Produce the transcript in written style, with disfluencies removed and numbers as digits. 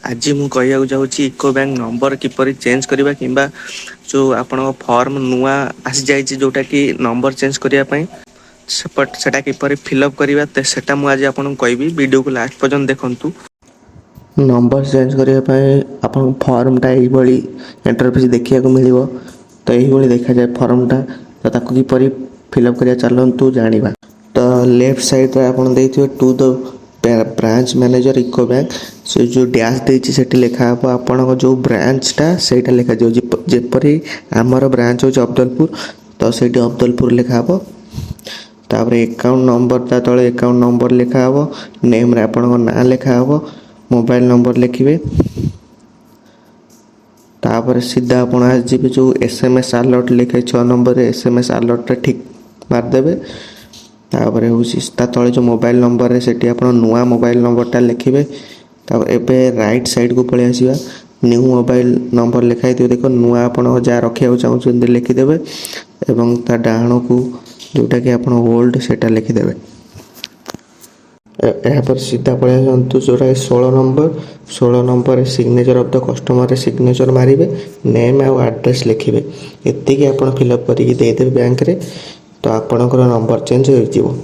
आज मु कहूँ चाहूँगी इको बैंक नंबर किपर चेंज करवा कि जो आपण फॉर्म नुआ आसी जाइए जोटा कि नंबर चेंज करने सेटा किपर फिलअप करवा सेटा मुझे आपको कहबी वीडियो को लास्ट पर्यंत देखूँ। नंबर चेंज करने आपन फॉर्मटा यही इंटरफेस देखा मिल तो यही देखा जाए फॉर्मटा तो ताकू किपर फिलअप करा चलतु जाना। तो लेफ्ट साइड रे आपन देखिए टू द ब्रांच मैनेजर इको बैंक से जो डैश देती से लिखा हे आपण जो ब्रांचटा से लिखा जपरी आमर ब्रांच हो अब्दुलपुर तो से अब्दुलपुर लिखा हे तापर अकाउंट नंबर तले अकाउंट नंबर लिखा हे नेम रे आपण ना लिखा हे मोबाइल नंबर लिखिए तापर सीधा आप आसवे जो SMS अलर्ट लिखे 6 नंबर SMS अलर्टा ठीक मारदेवे तापर हूँ तले जो मोबाइल नंबर है सेठी आप नुआ मोबाइल नंबरटा लिखिए तापर एबे राइट साइड को पलि आसवा न्यू मोबाइल नंबर लिखाई देखो नुआ आप जहाँ रखा चाहते लिखिदेवे एवं ता डाण को जोटा कि आप ओल्ड सेटा लिखिदेवे। यहाँ सीधा पलि आसतु जोटा 16 number signature of the customer signature मारिबे नेम आ एड्रेस लिखिए एतिकी आप फिलअप करके देदेवे बैंक रे तो आपणकर नंबर चेंज हो।